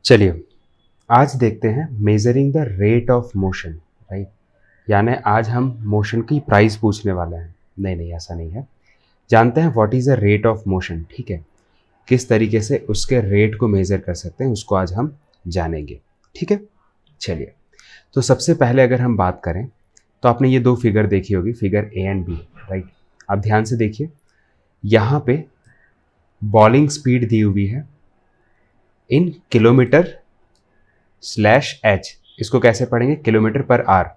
चलिए आज देखते हैं measuring the rate of motion. Right, यानी आज हम मोशन की प्राइस पूछने वाले हैं। नहीं, ऐसा नहीं है। जानते हैं what is the rate of motion. ठीक है, किस तरीके से उसके रेट को मेज़र कर सकते हैं उसको आज हम जानेंगे। ठीक है, चलिए। तो सबसे पहले अगर हम बात करें तो आपने ये दो फिगर देखी होगी, figure A and B. Right, आप ध्यान से देखिए, यहाँ पे बॉलिंग स्पीड दी हुई है इन किलोमीटर स्लैश एच। इसको कैसे पढ़ेंगे? किलोमीटर पर आर।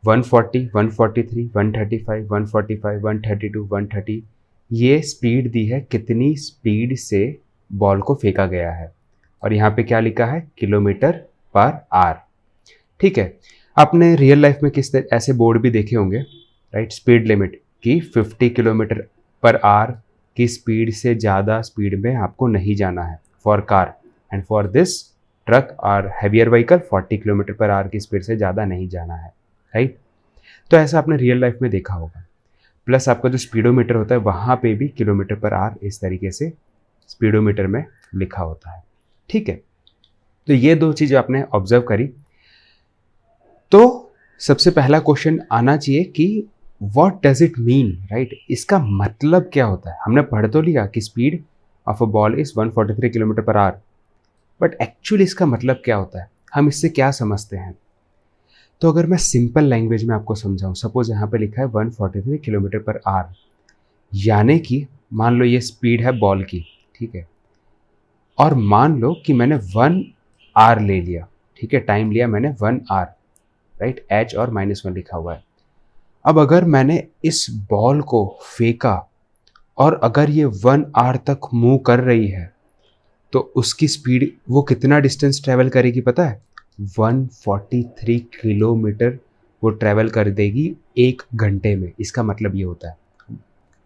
140, 143, 135, 145, 132, 130, ये स्पीड दी है कितनी स्पीड से बॉल को फेंका गया है, और यहाँ पे क्या लिखा है? किलोमीटर पर आर। ठीक है, आपने रियल लाइफ में किस तरह ऐसे बोर्ड भी देखे होंगे। राइट, स्पीड लिमिट की 50 किलोमीटर पर आर की स्पीड से ज़्यादा स्पीड में आपको नहीं जाना है for car, and for this truck और हैवियर व्हीकल 40 किलोमीटर पर आर की स्पीड से ज़्यादा नहीं जाना है। राइट, तो ऐसा आपने रियल लाइफ में देखा होगा। प्लस आपका जो स्पीडोमीटर होता है वहाँ पे भी किलोमीटर पर आर इस तरीके से स्पीडोमीटर में लिखा होता है। ठीक है, तो ये दो चीज़ें आपने ऑब्जर्व करी। तो सबसे पहला क्वेश्चन आना चाहिए कि what does it mean. Right, इसका मतलब क्या होता है? हमने पढ़ तो लिया कि speed of a ball is 143 kilometre per hour, but actually इसका मतलब क्या होता है? हम इससे क्या समझते हैं? तो अगर मैं सिंपल लैंग्वेज में आपको समझाऊं, सपोज यहाँ पे लिखा है 143 किलोमीटर पर आवर, यानी कि मान लो ये स्पीड है बॉल की। ठीक है, और मान लो कि मैंने 1 आवर ले लिया। ठीक है, टाइम लिया मैंने 1 आवर। राइट, एच और -1 लिखा हुआ है। अब अगर मैंने इस बॉल को फेंका और अगर ये 1 आवर तक मूव कर रही है तो उसकी स्पीड वो कितना डिस्टेंस ट्रैवल करेगी पता है? 143 किलोमीटर वो ट्रैवल कर देगी 1 घंटे में। इसका मतलब ये होता है।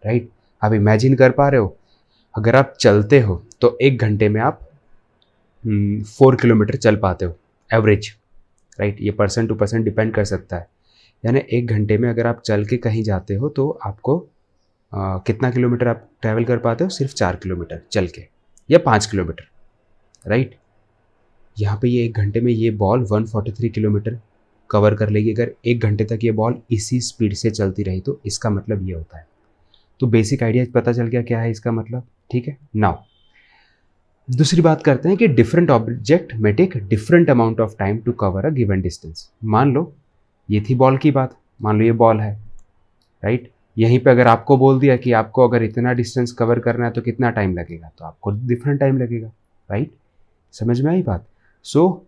राइट, आप इमेजिन कर पा रहे हो, अगर आप चलते हो तो 1 घंटे में आप 4 किलोमीटर चल पाते हो एवरेज। राइट, ये पर्सन टू पर्सन डिपेंड कर सकता है। यानी 1 घंटे में अगर आप चल के कहीं जाते हो तो आपको कितना किलोमीटर आप ट्रैवल कर पाते हो? सिर्फ 4 किलोमीटर चल के, या 5 किलोमीटर। राइट, यहाँ पे ये 1 घंटे में ये बॉल 143 किलोमीटर कवर कर लेगी अगर 1 घंटे तक ये बॉल इसी स्पीड से चलती रही, तो इसका मतलब ये होता है। तो बेसिक आइडिया पता चल गया क्या है इसका मतलब। ठीक है, नाउ दूसरी बात करते हैं कि डिफरेंट ऑब्जेक्ट में take different amount of time to cover a given distance. मान लो ये थी बॉल की बात, मान लो ये बॉल है। राइट, यहीं पे अगर आपको बोल दिया कि आपको अगर इतना डिस्टेंस कवर करना है तो कितना टाइम लगेगा, तो आपको डिफरेंट टाइम लगेगा। राइट, समझ में आई बात? सो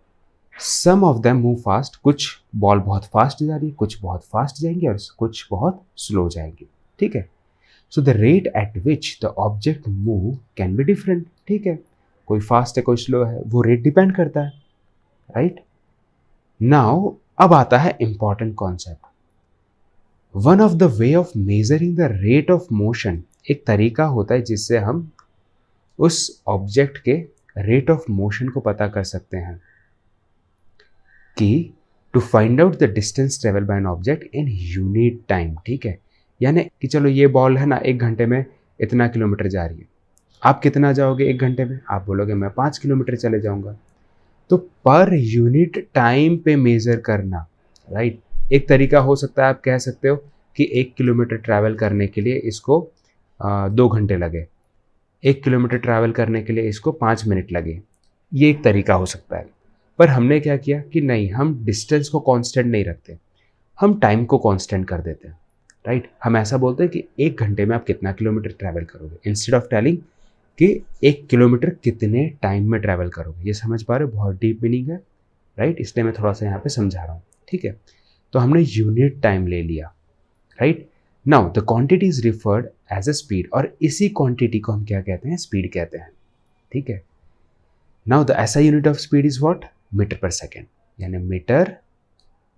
सम ऑफ देम मूव फास्ट, कुछ बॉल बहुत फास्ट जा रही है, कुछ बहुत फास्ट जाएंगे और कुछ बहुत स्लो जाएंगे। ठीक है, so the rate at which the object move can be different. ठीक है, कोई फास्ट है कोई स्लो है, वो रेट डिपेंड करता है। राइट, नाउ अब आता है important concept. One of the way of measuring the rate of motion, एक तरीका होता है जिससे हम उस ऑब्जेक्ट के रेट ऑफ मोशन को पता कर सकते हैं कि to find out the distance travel by an object in unit time. ठीक है, यानी कि चलो ये बॉल है ना, 1 घंटे में इतना किलोमीटर जा रही है। आप कितना जाओगे 1 घंटे में? आप बोलोगे मैं 5 किलोमीटर चले जाऊंगा। तो पर यूनिट टाइम पे मेजर करना। राइट, एक तरीका हो सकता है, आप कह सकते हो कि 1 किलोमीटर ट्रैवल करने के लिए इसको 2 घंटे लगे, 1 किलोमीटर ट्रैवल करने के लिए इसको 5 मिनट लगे। ये एक तरीका हो सकता है। पर हमने क्या किया कि नहीं, हम डिस्टेंस को कांस्टेंट नहीं रखते, हम टाइम को कांस्टेंट कर देते हैं। राइट, हम ऐसा बोलते हैं कि 1 घंटे में आप कितना किलोमीटर ट्रैवल करोगे, इंस्टेड ऑफ टेलिंग कि 1 किलोमीटर कितने टाइम में ट्रैवल करोगे। ये समझ पा रहे हो? बहुत डीप मीनिंग है। राइट, इसलिए मैं थोड़ा सा यहाँ पे समझा रहा हूँ। ठीक है, तो हमने यूनिट टाइम ले लिया। Right, now the quantity is referred as a speed, और इसी क्वांटिटी को हम क्या कहते हैं? स्पीड कहते हैं। ठीक है, now the SI unit of speed is what? Metre per second, यानी मीटर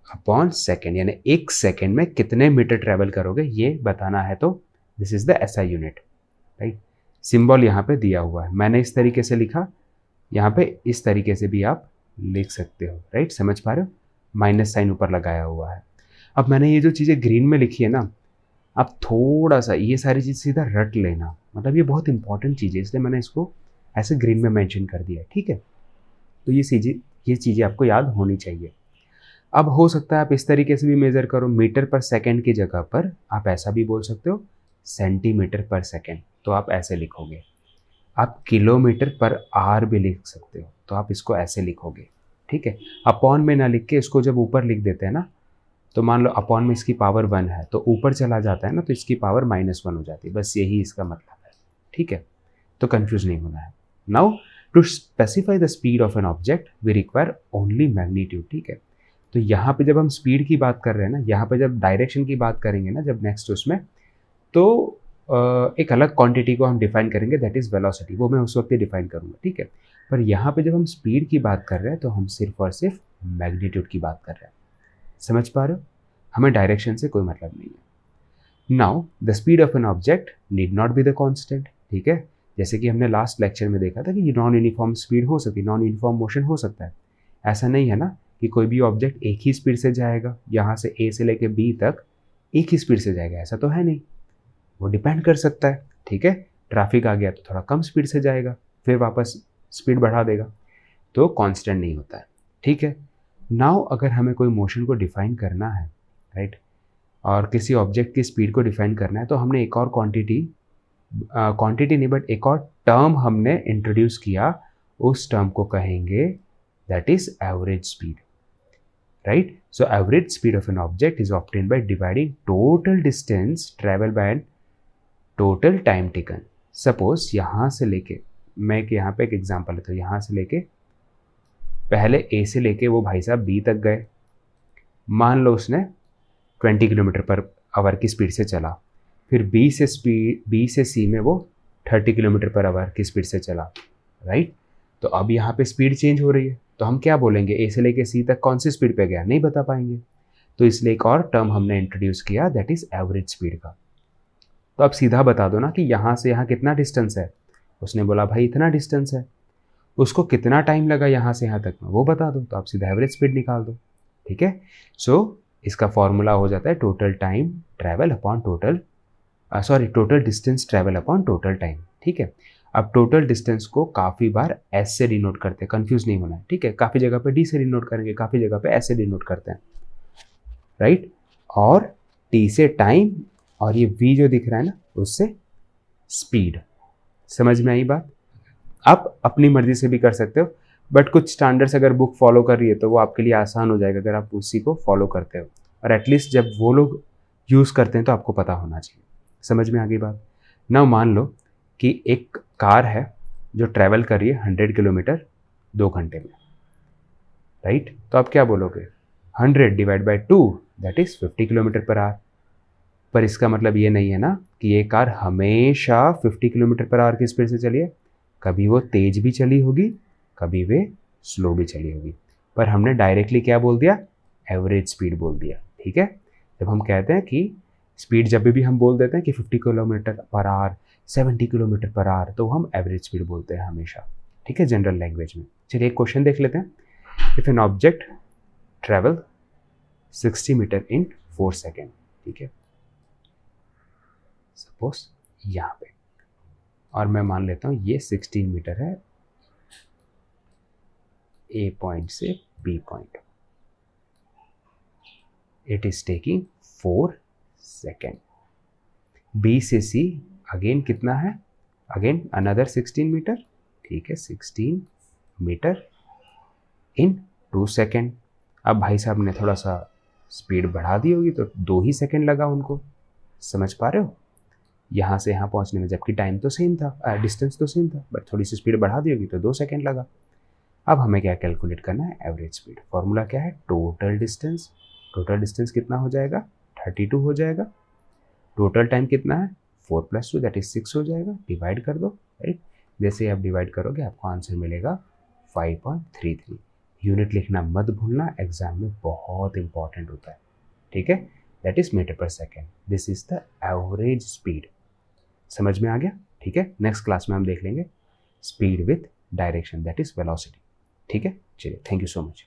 अपॉन सेकेंड, यानी 1 सेकेंड में कितने मीटर ट्रेवल करोगे ये बताना है, तो this is the SI unit. Right, symbol यहाँ पे दिया हुआ है, मैंने इस तरीके से लिखा, यहाँ पे इस तरीके से भी आप लिख सकते हो। राइट, समझ पा रहे हो? माइनस साइन ऊपर लगाया हुआ है। अब मैंने ये जो चीज़ें ग्रीन में लिखी है ना, आप थोड़ा सा ये सारी चीज़ सीधा रट लेना, मतलब ये बहुत इंपॉर्टेंट चीज़ है, इसलिए मैंने इसको ऐसे ग्रीन में मेंशन कर दिया है। ठीक है, तो ये चीज़ें आपको याद होनी चाहिए। अब हो सकता है आप इस तरीके से भी मेज़र करो, मीटर पर सेकंड की जगह पर आप ऐसा भी बोल सकते हो सेंटीमीटर पर सेकंड, तो आप ऐसे लिखोगे। आप किलोमीटर पर आवर भी लिख सकते हो, तो आप इसको ऐसे लिखोगे, ठीक है। अपॉन में ना लिख के इसको जब ऊपर लिख देते हैं ना, तो मान लो अपॉन में इसकी पावर 1 है तो ऊपर चला जाता है ना, तो इसकी पावर -1 हो जाती है, बस यही इसका मतलब है, ठीक है। तो कंफ्यूज नहीं होना है। Now to specify the speed of an object we require only magnitude, ठीक है। तो यहाँ पे जब हम स्पीड की बात कर रहे हैं ना, यहाँ पे जब डायरेक्शन की बात करेंगे ना, जब नेक्स्ट उसमें, तो एक अलग क्वांटिटी को हम डिफाइन करेंगे, दैट इज़ वेलोसिटी, वो मैं उस वक्त ही डिफाइन करूँगा, ठीक है। पर यहाँ पे जब हम स्पीड की बात कर रहे हैं तो हम सिर्फ और सिर्फ मैग्नीट्यूड की बात कर रहे हैं। समझ पा रहे हो? हमें डायरेक्शन से कोई मतलब नहीं है। Now the speed of an object need not be the constant, ठीक है। जैसे कि हमने लास्ट लेक्चर में देखा था कि नॉन यूनिफॉर्म स्पीड हो सकती है, नॉन यूनिफॉर्म मोशन हो सकता है। ऐसा नहीं है ना कि कोई भी ऑब्जेक्ट एक ही स्पीड से जाएगा, यहाँ से ए से लेके बी तक एक ही स्पीड से जाएगा, ऐसा तो है नहीं। वो डिपेंड कर सकता है, ठीक है। ट्रैफिक आ गया तो थोड़ा कम स्पीड से जाएगा, फिर वापस स्पीड बढ़ा देगा, तो कांस्टेंट नहीं होता है, ठीक है। नाउ अगर हमें कोई मोशन को डिफाइन करना है, राइट, और किसी ऑब्जेक्ट की स्पीड को डिफाइन करना है, तो हमने एक और क्वांटिटी नहीं बट एक और टर्म हमने इंट्रोड्यूस किया, उस टर्म को कहेंगे that is average speed, right. So average speed of an object is obtained by dividing total distance travel by an total time taken. Suppose यहाँ से लेके, मैं यहाँ पे एक एग्जांपल लेता हूँ, यहाँ से लेके पहले ए से लेके वो भाई साहब बी तक गए, मान लो उसने 20 किलोमीटर पर आवर की स्पीड से चला, फिर बी से सी में वो 30 किलोमीटर पर आवर की स्पीड से चला, राइट। तो अब यहाँ पे स्पीड चेंज हो रही है, तो हम क्या बोलेंगे, ए से लेके सी तक कौन सी स्पीड पे गया, नहीं बता पाएंगे। तो इसलिए एक और टर्म हमने इंट्रोड्यूस किया, दैट इज एवरेज स्पीड का। तो अब सीधा बता दो ना कि यहाँ से यहाँ कितना डिस्टेंस है, उसने बोला भाई इतना डिस्टेंस है, उसको कितना टाइम लगा यहाँ से यहाँ तक में, वो बता दो, तो आप सीधा एवरेज स्पीड निकाल दो, ठीक है। सो इसका फॉर्मूला हो जाता है total time travel upon total distance travel upon total time, ठीक है। अब टोटल डिस्टेंस को काफ़ी बार एस से डिनोट करते हैं, कंफ्यूज नहीं होना है, ठीक है। काफ़ी जगह पे डी से डिनोट करेंगे, काफ़ी जगह पे एस से डिनोट करते हैं, राइट। और टी से टाइम, और ये वी जो दिख रहा है ना, उससे स्पीड। समझ में आई बात? आप अपनी मर्जी से भी कर सकते हो, बट कुछ स्टैंडर्ड्स अगर बुक फॉलो कर रही है तो वो आपके लिए आसान हो जाएगा अगर आप उसी को फॉलो करते हो, और एटलीस्ट जब वो लोग यूज़ करते हैं तो आपको पता होना चाहिए। समझ में आ गई बात? ना मान लो कि एक कार है जो ट्रैवल कर रही है 100 किलोमीटर 2 घंटे में, राइट। तो आप क्या बोलोगे, 100 divide by 2 that is 50 kilometre per hour. पर इसका मतलब ये नहीं है ना कि ये कार हमेशा 50 किलोमीटर पर आवर की स्पीड से चली है, कभी वो तेज भी चली होगी, कभी वे स्लो भी चली होगी, पर हमने डायरेक्टली क्या बोल दिया, एवरेज स्पीड बोल दिया, ठीक है। जब हम कहते हैं कि स्पीड, जब भी हम बोल देते हैं कि 50 kilometre per hour, 70 kilometre per hour, तो हम एवरेज स्पीड बोलते हैं हमेशा, ठीक है, जनरल लैंग्वेज में। चलिए एक क्वेश्चन देख लेते हैं। If an object travel 60 metre in 4 second, ठीक है, सपोज यहाँ पे, और मैं मान लेता हूँ ये 16 मीटर है ए पॉइंट से B point, it is taking 4 second. B से सी अगेन कितना है, अगेन अनदर 16 मीटर, ठीक है, 16 मीटर इन 2 सेकेंड। अब भाई साहब ने थोड़ा सा स्पीड बढ़ा दी होगी तो 2 ही सेकेंड लगा उनको। समझ पा रहे हो? यहाँ से यहाँ पहुँचने में, जबकि टाइम तो सेम था, डिस्टेंस तो सेम था, बट थोड़ी सी स्पीड बढ़ा दी होगी तो 2 सेकेंड लगा। अब हमें क्या कैलकुलेट करना है, एवरेज स्पीड। फॉर्मूला क्या है, टोटल डिस्टेंस। टोटल डिस्टेंस कितना हो जाएगा, 32 हो जाएगा। टोटल टाइम कितना है, 4 + 2 दैट इज 6 हो जाएगा। डिवाइड कर दो, राइट। जैसे आप डिवाइड करोगे आपको आंसर मिलेगा 5.33। यूनिट लिखना मत भूलना, एग्जाम में बहुत इंपॉर्टेंट होता है, ठीक है। That is metre per second, this is the average speed. समझ में आ गया? ठीक है, नेक्स्ट क्लास में हम देख लेंगे speed with direction, that is velocity, ठीक है। चलिए, थैंक यू सो मच।